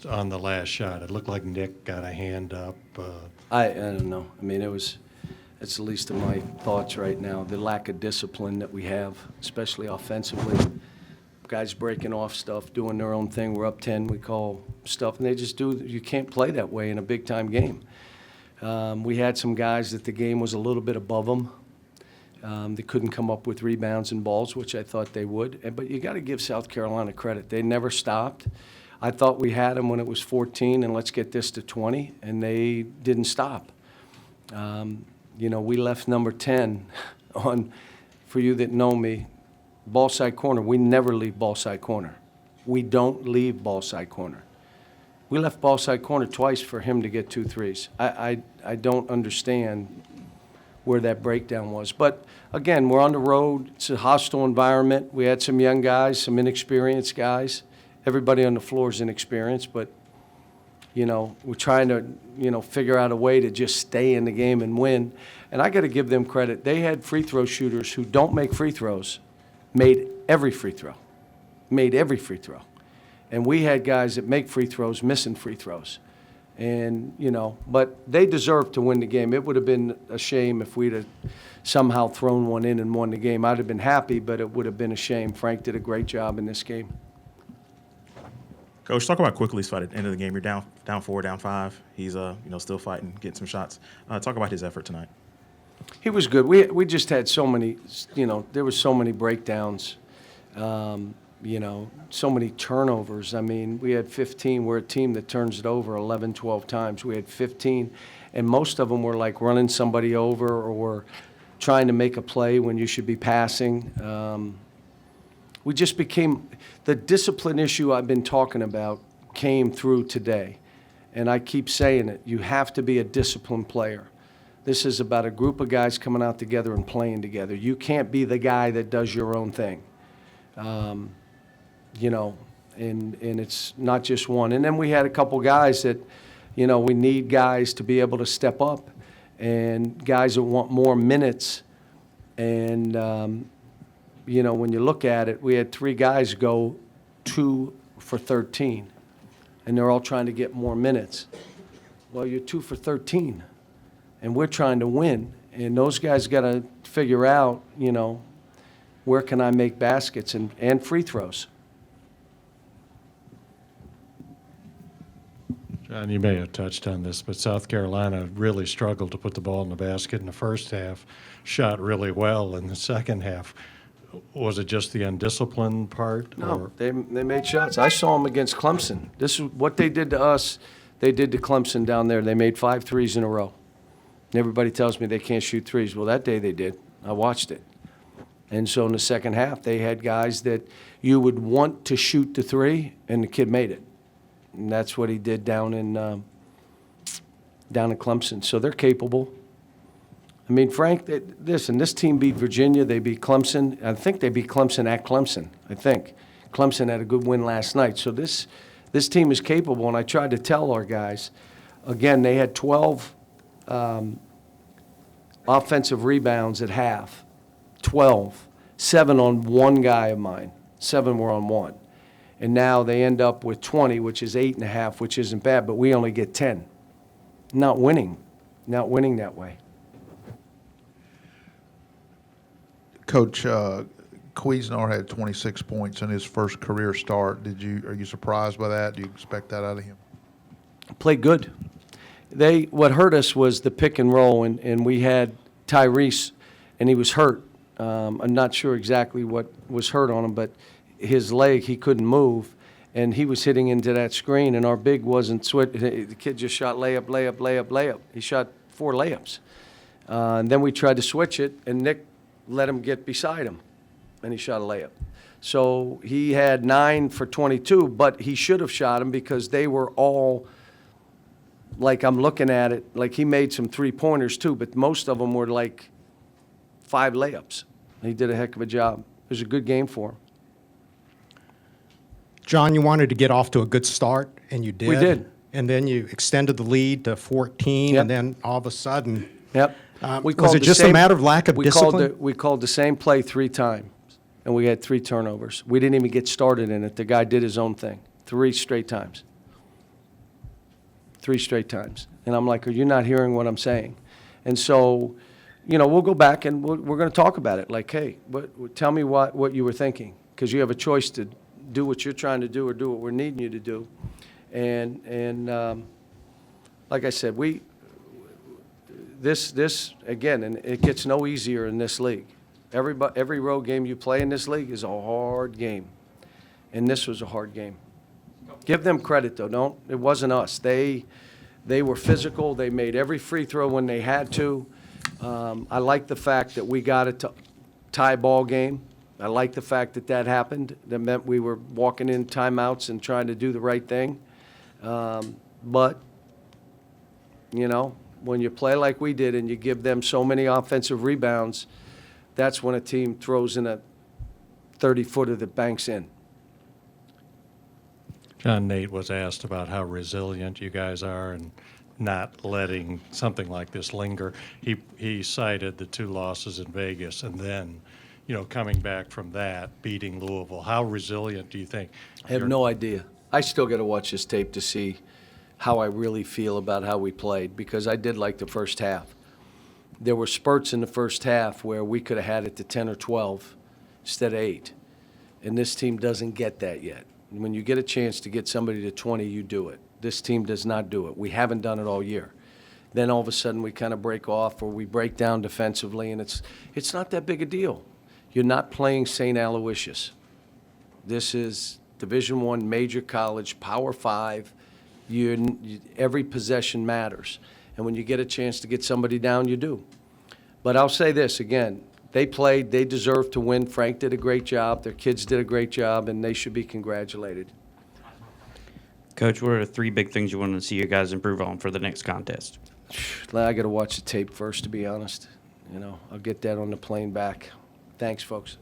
on the last shot? It looked like Nick got a hand up. I don't know. I mean, it's the least of my thoughts right now. The lack of discipline that we have, especially offensively. Guys breaking off stuff, doing their own thing. We're up 10, we call stuff, and they just do. You can't play that way in a big-time game. We had some guys that the game was a little bit above them. They couldn't come up with rebounds and balls, which I thought they would. But you got to give South Carolina credit. They never stopped. I thought we had them when it was 14, and let's get this to 20, and they didn't stop. We left number 10 on, for you that know me, ball side corner. We never leave ball side corner. We don't leave ball side corner. We left ball side corner twice for him to get 2 threes. I don't understand where that breakdown was. But, again, we're on the road. It's a hostile environment. We had some young guys, some inexperienced guys. Everybody on the floor is inexperienced, but, we're trying to, figure out a way to just stay in the game and win. And I got to give them credit. They had free throw shooters who don't make free throws, made every free throw. And we had guys that make free throws, missing free throws. And, but they deserved to win the game. It would have been a shame if we'd have somehow thrown one in and won the game. I'd have been happy, but it would have been a shame. Frank did a great job in this game. Coach, talk about Quickly's fight at the end of the game. You're down 4, down 5. He's still fighting, getting some shots. Talk about his effort tonight. He was good. We just had so many, there was so many breakdowns, so many turnovers. I mean, we had 15. We're a team that turns it over 11, 12 times. We had 15, and most of them were like running somebody over or trying to make a play when you should be passing. We just became the discipline issue I've been talking about came through today. And I keep saying it. You have to be a disciplined player. This is about a group of guys coming out together and playing together. You can't be the guy that does your own thing. And it's not just one. And then we had a couple guys that, we need guys to be able to step up and guys that want more minutes. And, when you look at it, we had 3 guys go 2 for 13, and they're all trying to get more minutes. Well, you're 2 for 13, and we're trying to win. And those guys got to figure out, where can I make baskets and free throws. John, you may have touched on this, but South Carolina really struggled to put the ball in the basket in the first half, shot really well in the second half. Was it just the undisciplined part? No, they made shots. I saw them against Clemson. This is what they did to us. They did to Clemson down there. They made 5 threes in a row. And everybody tells me they can't shoot threes. Well, that day they did. I watched it. And so in the second half, they had guys that you would want to shoot the 3, and the kid made it. And that's what he did down in Clemson. So they're capable. I mean, Frank, listen, this team beat Virginia. They beat Clemson. I think they beat Clemson at Clemson, I think. Clemson had a good win last night. So this team is capable, and I tried to tell our guys, again, they had 12 offensive rebounds at half, 12, 7 on one guy of mine, 7 were on one. And now they end up with 20, which is 8.5, which isn't bad, but we only get 10. Not winning that way. Coach, Cuisinart had 26 points in his first career start. Are you surprised by that? Do you expect that out of him? Played good. What hurt us was the pick and roll, and we had Tyrese, and he was hurt. I'm not sure exactly what was hurt on him, but his leg, he couldn't move, and he was hitting into that screen, and our big wasn't the kid just shot layup. He shot 4 layups. And then we tried to switch it, and Nick let him get beside him, and he shot a layup. So he had 9 for 22, but he should have shot him because they were all, like I'm looking at it, like he made some 3-pointers too, but most of them were like 5 layups. He did a heck of a job. It was a good game for him. John, you wanted to get off to a good start, and you did. We did. And then you extended the lead to 14, Yep. and then all of a sudden, Yep. was it just a matter of lack of discipline? We called the same play 3 times, and we had 3 turnovers. We didn't even get started in it. The guy did his own thing 3 straight times. 3 straight times. And I'm like, are you not hearing what I'm saying? And so, we'll go back and we're going to talk about it. Like, hey, tell me what you were thinking, because you have a choice to do what you're trying to do or do what we're needing you to do. And like I said, this again, and it gets no easier in this league. Every road game you play in this league is a hard game, and this was a hard game. Give them credit though. It wasn't us. They were physical. They made every free throw when they had to. I like the fact that we got a tie ball game. I like the fact that happened. That meant we were walking in timeouts and trying to do the right thing. But, when you play like we did and you give them so many offensive rebounds, that's when a team throws in a 30-footer that banks in. John, Nate was asked about how resilient you guys are and not letting something like this linger. He cited the 2 losses in Vegas and then, coming back from that, beating Louisville. How resilient do you think? I have no idea. I still got to watch this tape to see how I really feel about how we played, because I did like the first half. There were spurts in the first half where we could have had it to 10 or 12 instead of 8. And this team doesn't get that yet. And when you get a chance to get somebody to 20, you do it. This team does not do it. We haven't done it all year. Then all of a sudden we kind of break off, or we break down defensively, and it's not that big a deal. You're not playing St. Aloysius. This is Division I major college, Power 5. Every possession matters. And when you get a chance to get somebody down, you do. But I'll say this again. They played. They deserved to win. Frank did a great job. Their kids did a great job, and they should be congratulated. Coach, what are the 3 big things you want to see you guys improve on for the next contest? I got to watch the tape first, to be honest. I'll get that on the plane back. Thanks, folks.